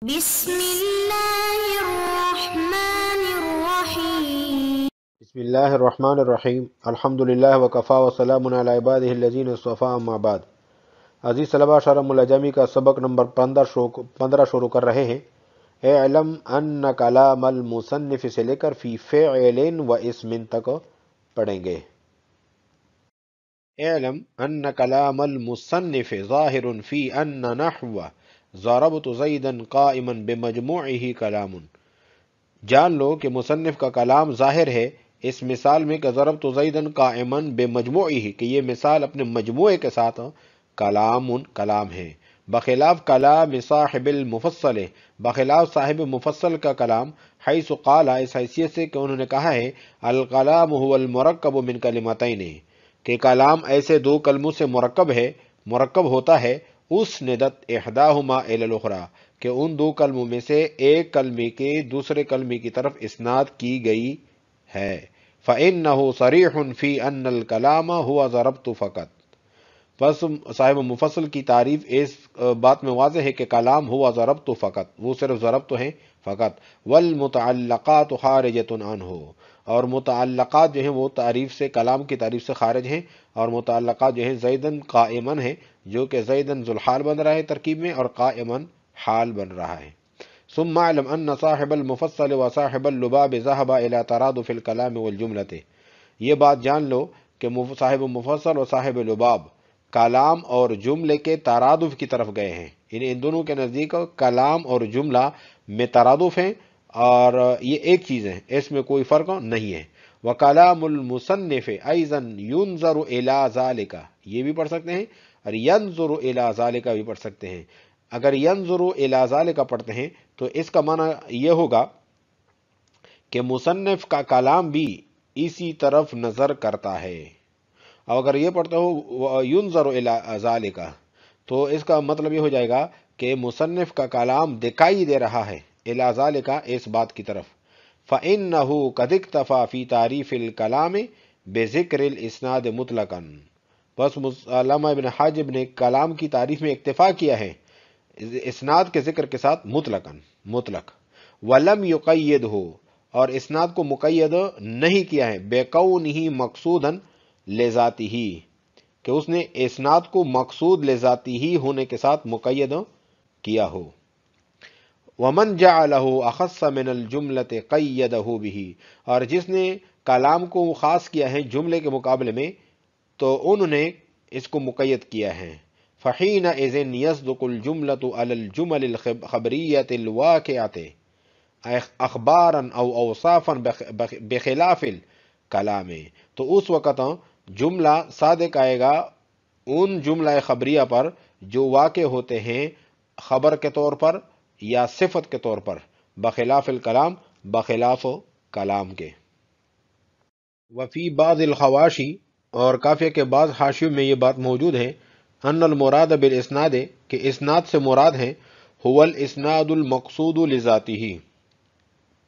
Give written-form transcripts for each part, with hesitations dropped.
بسم اللہ الرحمن الرحیم بسم اللہ الرحمن الرحیم الحمدللہ وکفا وسلام علی عبادہ الذین اصطفیٰ اما بعد۔ عزیز طلبہ، شرح الجمی کا سبق نمبر 15 شروع کر رہے ہیں۔ اعلم ان کلام المصنف سے لے کر فی فعل و اسم تک پڑھیں گے۔ اعلم ان کلام المصنف ظاہر فی ان نحو ضربت زیدا قائما بمجموعہ کلام۔ جان لو کہ مصنف کا کلام ظاہر ہے اس مثال میں کہ ضربت زیدن قائما بمجموعہ، کہ یہ مثال اپنے مجموعے کے ساتھ کلام ہے، بخلاف کلام صاحب المفصل، بخلاف صاحب مفصل کا کلام، حیث قال، اس حیثیت سے کہ انہوں نے کہا ہے الکلام هو المرکب من کلمتین، کہ کلام ایسے دو کلموں سے مرکب ہوتا ہے، اسندت احداہما الی الاخری، کہ ان دو کلموں میں سے ایک کلمے کے دوسرے کلمے کی طرف اسناد کی گئی ہے۔ فَإِنَّهُ صَرِيحٌ فِي أَنَّ الْكَلَامَ هُوَ ضَرَبْتُ فقط، بس صاحب مفصل کی تعریف اس بات میں واضح ہے کہ کلام ہوا ضربت فقط، وہ صرف ضربت ہیں فقط، والمتعلقات خارجۃ عنہ، اور متعلقات جو ہیں وہ تعریف سے، کلام کی تعریف سے خارج ہیں، اور متعلقات جو ہیں زیدن قائمن ہیں، جو کہ زیدن ذوالحال بن رہا ہے ترکیب میں، اور قائمن حال بن رہا ہے۔ ثم اعلم ان صاحب المفصل و صاحب اللباب ذهب الى ترادف الكلام والجملة، یہ بات جان لو کہ صاحب مفصل اور صاحب لباب کلام اور جملے کے ترادف کی طرف گئے ہیں، یعنی ان دونوں کے نزدیک کلام اور جملہ میں ترادف ہیں، اور یہ ایک چیز ہے، اس میں کوئی فرق نہیں ہے۔ وَكَلَامُ الْمُصَنِّفِ أَيْضًا يُنظَرُ إِلَى ذَلِكَ، یہ بھی پڑھ سکتے ہیں، اور يَنظُرُ إِلَى ذَلِكَ بھی پڑھ سکتے ہیں۔ اگر يَنظُرُ إِلَى ذَلِكَ پڑھتے ہیں تو اس کا معنی یہ ہوگا کہ مصنف کا کلام بھی اسی طرف نظر کرتا ہے، اور اگر یہ پڑھتے ہو يُنظَرُ إِلَى ذَلِكَ تو اس کا مطلب یہ ہو جائے گا کہ مصنف کا کلام دکھائی دے رہا ہے إِلَى ذَلِكَ، اس بات کی طرف۔ فَإِنَّهُ قَدْ اكْتَفَى فِي تَعْرِيفِ الْكَلَامِ بِذِكْرِ الْإِسْنَادِ مُطْلَقًا، بس علامہ ابن حاجب نے کلام کی تعریف میں اکتفا کیا ہے اسناد کے ذکر کے ساتھ مطلق، وَلَمْ يُقَيِّدْهُ، اور اسناد کو مقید نہیں کیا ہے، بِقَوْنِهِ مَقْصُودًا لِذَاتِهِ، کہ اس نے اسناد کو مقصود لذاتی ہونے کے ساتھ مقید کیا ہو۔ وَمَنْ جَعَلَهُ أَخَصَّ مِنَ الْجُمْلَةِ قَيَّدَهُ بِهِ، اور جس نے کلام کو خاص کیا ہے جملے کے مقابلے میں تو انہوں نے اس کو مقید کیا ہے۔ فَحِينَئِذٍ يَصْدُقُ الْجُمْلَةُ عَلَى الْجُمَلِ الْخَبَرِيَّةِ الْوَاقِعَةِ اخباراً او اوصافاً بخلاف الکلام، تو اس وقت جملہ صادق آئے گا ان جملہ خبریہ پر جو واقع ہوتے ہیں خبر کے طور پر یا صفت کے طور پر، بخلاف الکلام، بخلاف کلام کے۔ وفی بعض الحواشی، اور کافیہ کے بعض حاشیوں میں یہ بات موجود ہے، ان المراد بالاسناد، کہ اسناد سے مراد ہے هو الاسناد المقصود لذاته،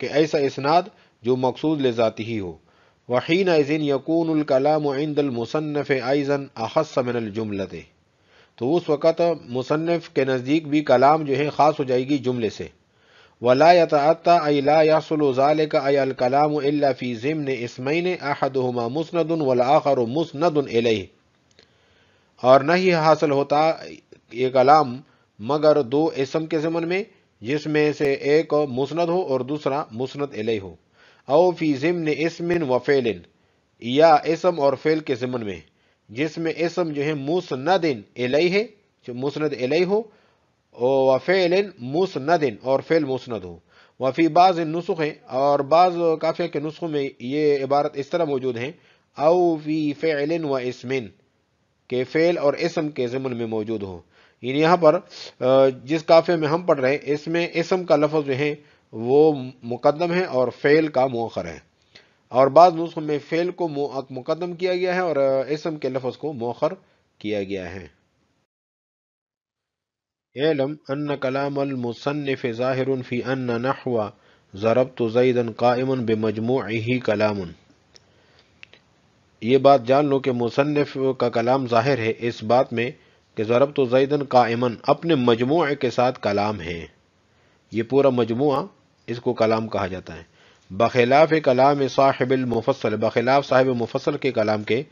کہ ایسا اسناد جو مقصود لذاتی ہی ہو۔ وحینئذ یکون الکلام عند المصنف ایضا اخص من الجملۃ، تو اس وقت مصنف کے نزدیک بھی کلام جو ہے خاص ہو جائے گی جملے سے۔ ولا يتأتى أي لا يحصل ذلك أي الكلام إلا في ضمن اسمين أحدهما مسند والآخر مسند إليه، اور نہ ہی حاصل ہوتا یہ کلام مگر دو اسم کے ضمن میں جس میں سے ایک مسند ہو اور دوسرا مسند الیہ ہو، او فی ضمن اسم و فعل، یا اسم اور فعل کے ضمن میں جس میں اسم جو ہے مسند الیہ، جو مسند الیہ ہو، و فعل مسند، اور فعل مسند ہو۔ وفی بعض النسخ، اور بعض کافیہ کے نسخوں میں یہ عبارت اس طرح موجود ہیں، او فی فعل و اسم، کہ فعل اور اسم کے ضمن میں موجود ہو، یعنی یہاں پر جس کافیہ میں ہم پڑھ رہے ہیں اس میں اسم کا لفظ جو ہے وہ مقدم ہے اور فعل کا مؤخر ہے، اور بعض نسخوں میں فعل کو مقدم کیا گیا ہے اور اسم کے لفظ کو مؤخر کیا گیا ہے۔ اعلم ان کلام المصنف ظاہر فی ان نحو ضربت زیدا قائما بمجموعہ کلام، یہ بات جان لو کہ مصنف کا کلام ظاہر ہے اس بات میں کہ ضربت زیدا قائما اپنے مجموعے کے ساتھ کلام ہے، یہ پورا مجموعہ اس کو کلام کہا جاتا ہے. بخلاف کلام صاحب المفصل، بخلاف صاحب مفصل کے کلام کے،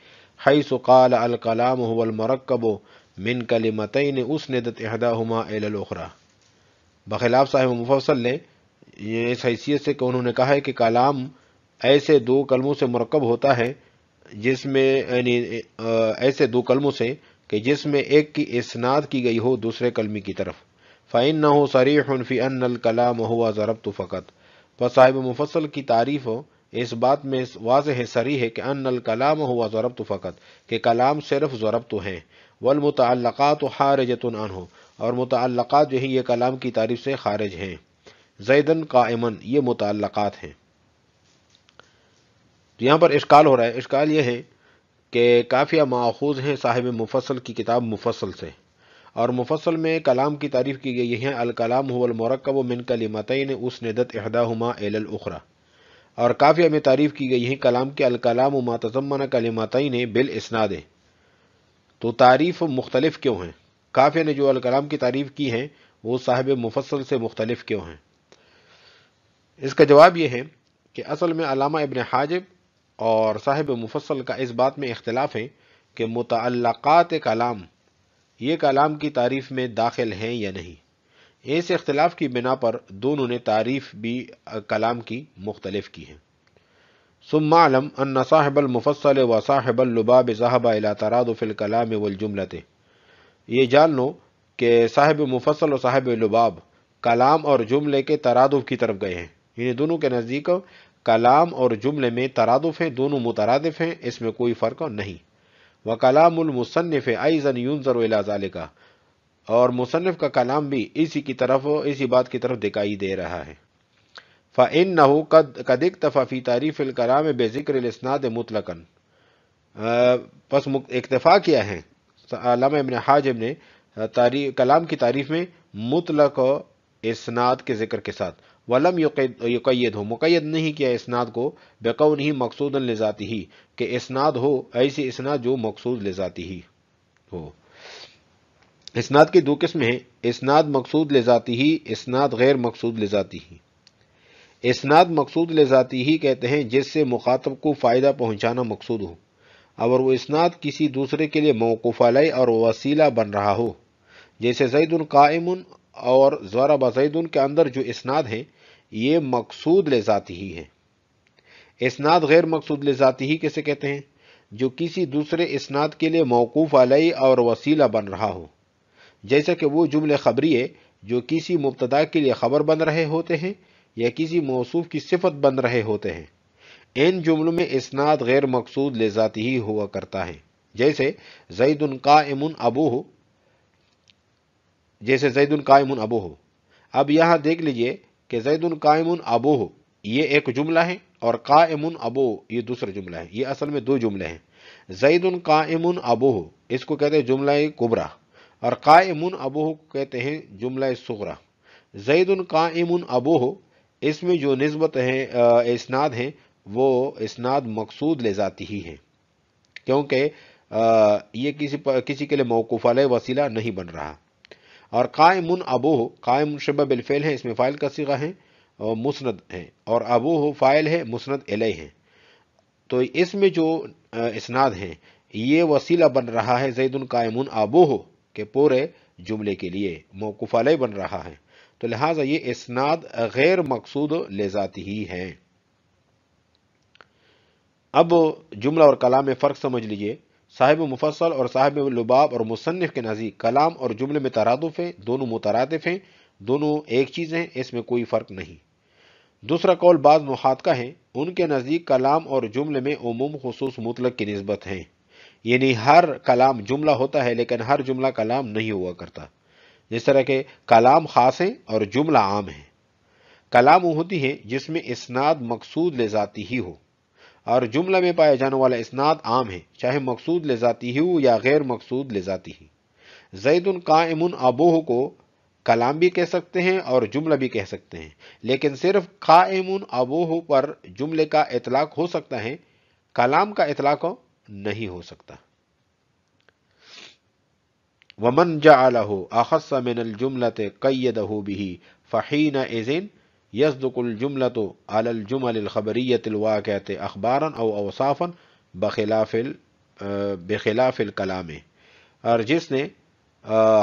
حیث قال الکلام هو المرکب من کلمتین اسندت احداہما الی الاخری. بخلاف صاحب مفصل نے یہ اس حیثیت سے کہ انہوں نے کہا ہے کہ کلام ایسے دو کلموں سے مرکب ہوتا ہے جس میں یعنی ایسے دو کلموں سے کہ جس میں ایک کی اسناد کی گئی ہو دوسرے کلمی کی طرف. فإنه صریح فی ان الکلام هو ضربت فقط. پس صاحب مفصل کی تعریف اس بات میں واضح صریح ہے کہ ان الکلام هو ضربت فقط، کہ کلام صرف ضربت ہیں. والمتعلقات خارجۃ عنہ، اور متعلقات جو ہیں یہ کلام کی تعریف سے خارج ہیں. زیدن قائما، یہ متعلقات ہیں. تو یہاں پر اشکال ہو رہا ہے. اشکال یہ ہے کہ کافیہ ماخوذ ہیں صاحب مفصل کی کتاب مفصل سے، اور مفصل میں کلام کی تعریف کی گئی ہے الکلام هو المرکب من کلمتین اسندت احداہما الی الاخری، اور کافیہ میں تعریف کی گئی ہے کلام کے الکلام ما تضمن کلمتین بالاسناد. تو تعریف مختلف کیوں ہیں؟ کافیہ نے جو الکلام کی تعریف کی ہے وہ صاحب مفصل سے مختلف کیوں ہیں؟ اس کا جواب یہ ہے کہ اصل میں علامہ ابن حاجب اور صاحب مفصل کا اس بات میں اختلاف ہے کہ متعلقات کلام یہ کلام کی تعریف میں داخل ہیں یا نہیں. اس اختلاف کی بنا پر دونوں نے تعریف بھی کلام کی مختلف کی ہے. ثم اعلم ان صاحب المفصل و صاحب اللباب ذهب الى ترادف الكلام والجملة. یہ جان لو کہ صاحب مفصل اور صاحب لباب کلام اور جملے کے ترادف کی طرف گئے ہیں. یعنی دونوں کے نزدیک کلام اور جملے میں ترادف ہیں، دونوں مترادف ہیں، اس میں کوئی فرق نہیں. وکلام المصنف ایضا ينظر الى ذلك، اور مصنف کا کلام بھی اسی بات کی طرف دکھائی دے رہا ہے. فإنه قد اکتفى في تعریف الکلام بذکر الاسناد مطلقا. پس اکتفا کیا ہے علامہ ابن حاجب نے کلام کی تعریف میں مطلق اسناد کے ذکر کے ساتھ. ولم یقید ہو، مقید نہیں کیا اسناد کو بقونہ مقصودا لذاتہ، کہ اسناد ہو ایسی اسناد جو مقصود لذاتہ ہو. اسناد کی دو قسمیں ہیں، اسناد مقصود لذاتہ، اسناد غیر مقصود لذاتہ. اسناد مقصود لذاتہ کہتے ہیں جس سے مخاطب کو فائدہ پہنچانا مقصود ہو، اور وہ اسناد کسی دوسرے کے لیے موقوف علیہ اور وسیلہ بن رہا ہو. جیسے زید قائم اور ضرب زید کے اندر جو اسناد ہیں یہ مقصود لذاتہ ہے. اسناد غیر مقصود لذاتہ کیسے کہتے ہیں؟ جو کسی دوسرے اسناد کے لیے موقوف علیہ اور وسیلہ بن رہا ہو، جیسا کہ وہ جملے خبریے جو کسی مبتدا کے لیے خبر بن رہے ہوتے ہیں یا کسی موصوف کی صفت بن رہے ہوتے ہیں. ان جملوں میں اسناد غیر مقصود لذاتہ ہی ہوا کرتا ہے. جیسے زید قائم ابوہ، جیسے زید قائم ابوہ. اب یہاں دیکھ لیجئے کہ زید قائم ابوہ یہ ایک جملہ ہے اور قائم ابو یہ دوسرا جملہ ہے. یہ اصل میں دو جملے ہیں. زید قائم ابوہ اس کو کہتے ہیں جملہ کبریٰ، اور قائم ابوہ کہتے ہیں جملہ صغریٰ. زید قائم ابوہ اس میں جو نسبت ہے اسناد ہیں وہ اسناد مقصود لذاتی ہی ہے، کیونکہ یہ کسی کے لیے موقوف علیہ وسیلہ نہیں بن رہا. اور قائم ابوہ، قائم شبہ بالفعل ہے، اس میں فاعل کا صیغہ ہے اور مسند ہے، اور ابوہ فاعل ہے مسند الیہ ہے. تو اس میں جو اسناد ہیں یہ وسیلہ بن رہا ہے زید قائم ابوہ کے پورے جملے کے لیے، موقوف علیہ بن رہا ہے. تو لہٰذا یہ اسناد غیر مقصود لذاتی ہی ہے. اب جملہ اور کلام میں فرق سمجھ لیجئے. صاحب مفصل اور صاحب لباب اور مصنف کے نزدیک کلام اور جملے میں ترادف ہے، دونوں مترادف ہیں، دونوں ایک چیز ہیں، اس میں کوئی فرق نہیں. دوسرا قول بعض نحات کا ہے، ان کے نزدیک کلام اور جملے میں عموم خصوص مطلق کی نسبت ہے. یعنی ہر کلام جملہ ہوتا ہے لیکن ہر جملہ کلام نہیں ہوا کرتا. جس طرح کہ کلام خاص ہے اور جملہ عام ہے. کلام وہ ہوتی ہے جس میں اسناد مقصود لذاتی ہی ہو، اور جملہ میں پایا جانے والا اسناد عام ہے، چاہے مقصود لذاتی ہو یا غیر مقصود لذاتی ہی. زید قائم ابوہ کو کلام بھی کہہ سکتے ہیں اور جملہ بھی کہہ سکتے ہیں، لیکن صرف قائم ابوہ پر جملے کا اطلاق ہو سکتا ہے، کلام کا اطلاق نہیں ہو سکتا. ومن جعله أخص من الجملة قيده به فحينئذ يصدق الجملة على الجمل الخبرية الواقعة أخبارا أو أوصافا بخلاف الکلام. اور جس نے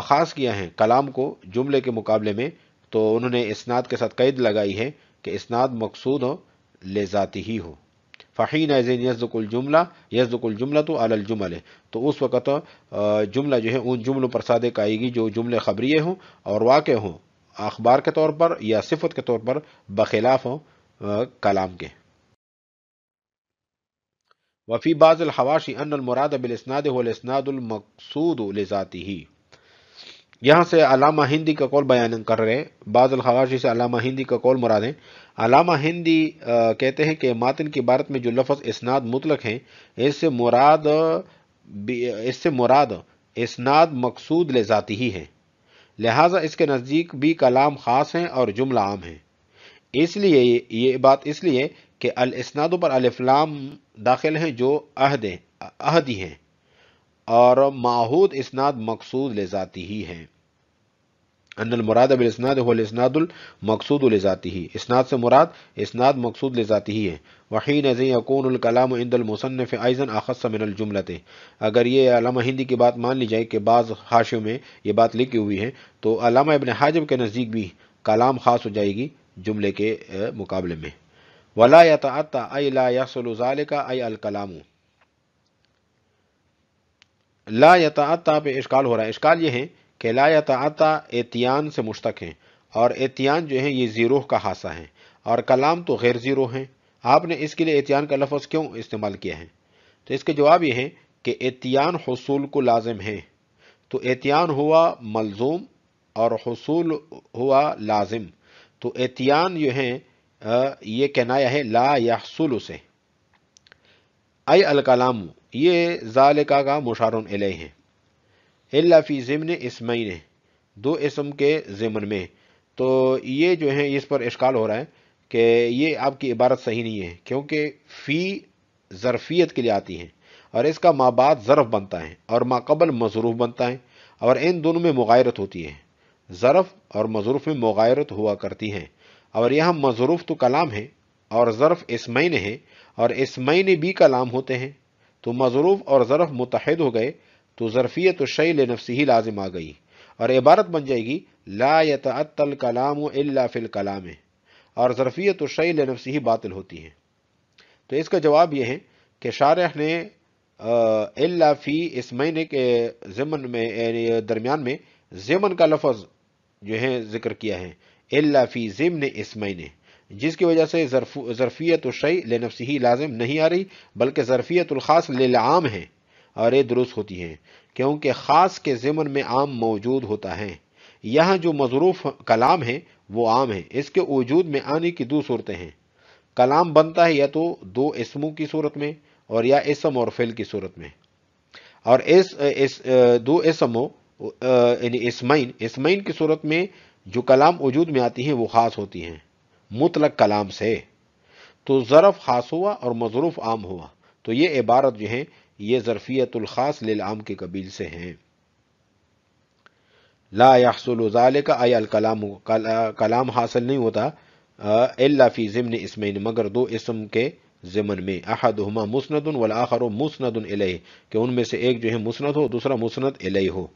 خاص کیا ہے کلام کو جملے کے مقابلے میں تو انہوں نے اسناد کے ساتھ قید لگائی ہے کہ اسناد مقصود ہو لذاتی ہی ہو. فحینئذ یصدق الجملۃ علی الجمل، تو اس وقت جملہ جو ہے ان جملوں پر صادق آئے گی جو جملے خبریے ہوں اور واقع ہوں اخبار کے طور پر یا صفت کے طور پر بخلاف ہوں کلام کے. وفی بعض الحواشی ان المراد بالاسناد هو الاسناد المقصود لذاته. یہاں سے علامہ ہندی کا قول بیان کر رہے ہیں. بعض الحواشی سے علامہ ہندی کا قول مراد ہے. علامہ ہندی کہتے ہیں کہ ماتن کی عبارت میں جو لفظ اسناد مطلق ہیں اس سے مراد اسناد مقصود لذاتی ہی ہے، لہٰذا اس کے نزدیک بھی کلام خاص ہیں اور جملہ عام ہیں. اس لیے یہ بات اس لیے کہ الاسناد پر الف لام داخل ہیں جو عہدی ہیں اور معہود اسناد مقصود لذاتی ہی ہیں. ان المراد بالاسناد هو الاسناد المقصود لذاته، اسناد سے مراد اسناد مقصود لذاتی ہی ہے. وحینئذ یکون الکلام عند المصنف ایضا اخص من الجملۃ. اگر یہ علامہ ہندی کی بات مان لی جائے کہ بعض حاشیوں میں یہ بات لکھی ہوئی ہے تو علامہ ابن حاجب کے نزدیک بھی کلام خاص ہو جائے گی جملے کے مقابلے میں. ولا یتعطى ای لا یحصل ذلك ای الکلام. لا یتعطى پہ اشکال ہو رہا ہے. اشکال یہ ہے کہ لا یتعطى اتیان سے مشتق ہیں اور اتیان جو ہے یہ زیروح کا حاصہ ہے اور کلام تو غیر زیروح ہیں. آپ نے اس کے لیے اتیان کا لفظ کیوں استعمال کیا ہے؟ تو اس کے جواب یہ ہے کہ اتیان حصول کو لازم ہے، تو اتیان ہوا ملزوم اور حصول ہوا لازم. تو اتیان جو ہے یہ کنایہ ہے لا یحصل سے. ای الکلام یہ ذالکا کا مشار الیہ ہے. الا فی ضمن اسمین، دو اسم کے ضمن میں. تو یہ جو ہے اس پر اشکال ہو رہا ہے کہ یہ آپ کی عبارت صحیح نہیں ہے، کیونکہ فی ظرفیت کے لیے آتی ہے اور اس کا ما بعد ظرف بنتا ہے اور ما قبل مظروف بنتا ہے اور ان دونوں میں مغایرت ہوتی ہے. ظرف اور مظروف میں مغایرت ہوا کرتی ہے اور یہاں مظروف تو کلام ہے اور ظرف اسمین ہے اور اسمین بھی کلام ہوتے ہیں. تو مظروف اور ظرف متحد ہو گئے تو ظرفیت الشیء لنفسہ ہی لازم آ گئی اور عبارت بن جائے گی لا یتعطى الکلام الا فی الکلام، اور ظرفیت الشیء لنفسہ ہی باطل ہوتی ہے. تو اس کا جواب یہ ہے کہ شارح نے الا فی اسمین کے ضمن میں یعنی درمیان میں ضمن کا لفظ جو ہے ذکر کیا ہے الا فی ضمن اسمین، جس کی وجہ سے ظرفیت الشیء لنفسہ لازم نہیں آ رہی بلکہ ظرفیت الخاص للعام ہے اور یہ درست ہوتی ہے کیونکہ خاص کے ضمن میں عام موجود ہوتا ہے. یہاں جو مظروف کلام ہے وہ عام ہے. اس کے وجود میں آنے کی دو صورتیں ہیں. کلام بنتا ہے یا تو دو اسموں کی صورت میں اور یا اسم اور فعل کی صورت میں، اور اس دو اسموں یعنی اسمین کی صورت میں جو کلام وجود میں آتی ہیں وہ خاص ہوتی ہیں مطلق کلام سے. تو ظرف خاص ہوا اور مظروف عام ہوا، تو یہ عبارت جو ہے یہ ظرفیت الخاص للعام کے قبیل سے ہیں. لا یحصل ذالک ای الکلام، کلام حاصل نہیں ہوتا الا فی ضمن اسمین مگر دو اسم کے ضمن میں، احدہما مسند والآخر مسند الیہ، کہ ان میں سے ایک جو ہے مسند ہو دوسرا مسند الیہ ہو.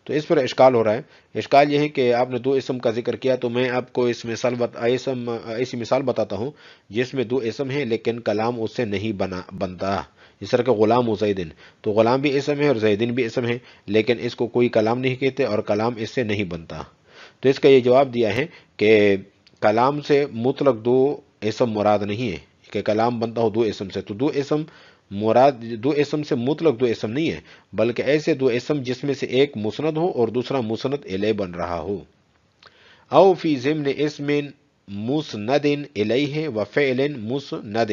تو اس پر اشکال ہو رہا ہے. اشکال یہ ہے کہ آپ نے دو اسم کا ذکر کیا تو میں آپ کو ایسی مثال بتاتا ہوں جس میں دو اسم ہیں لیکن کلام اس سے نہیں بنتا. جس طرح کہ غلام و زیدن، تو غلام بھی اسم ہے اور زیدن بھی اسم ہے لیکن اس کو کوئی کلام نہیں کہتے اور کلام اس سے نہیں بنتا. تو اس کا یہ جواب دیا ہے کہ کلام سے مطلق دو اسم مراد نہیں ہے کہ کلام بنتا ہو دو اسم سے. تو دو اسم مراد دو اسم سے مطلق دو اسم نہیں ہے بلکہ ایسے دو اسم جس میں سے ایک مسند ہو اور دوسرا مسند الیہ بن رہا ہو. او فی ضمن اسم مسند الیہ و فعل مسند،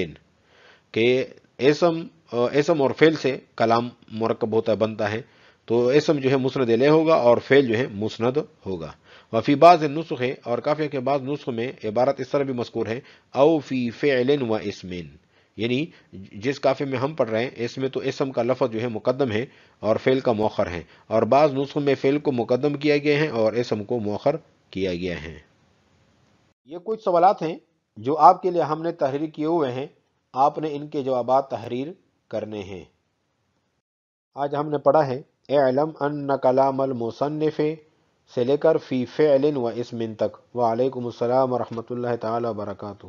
کہ اسم اور فعل سے کلام مرکب ہوتا بنتا ہے تو اسم جو ہے مسند الیہ ہوگا اور فعل جو ہے مسند ہوگا. وفی بعض النسخ، اور کافی کے بعض نسخ میں عبارت اس طرح بھی مذکور ہے او فی فعل و اسم، یعنی جس کافی میں ہم پڑھ رہے ہیں اس میں تو اسم کا لفظ جو ہے مقدم ہے اور فعل کا مؤخر ہے، اور بعض نسخوں میں فعل کو مقدم کیا گیا ہے اور اسم کو مؤخر کیا گیا ہے۔ یہ کچھ سوالات ہیں جو آپ کے لیے ہم نے تحریر کیے ہوئے ہیں، آپ نے ان کے جوابات تحریر کرنے ہیں۔ آج ہم نے پڑھا ہے اعلم ان کلام المصنف سے لے کر فی فعل و اسم تک۔ وعلیکم السلام ورحمۃ اللہ تعالی وبرکاتہ۔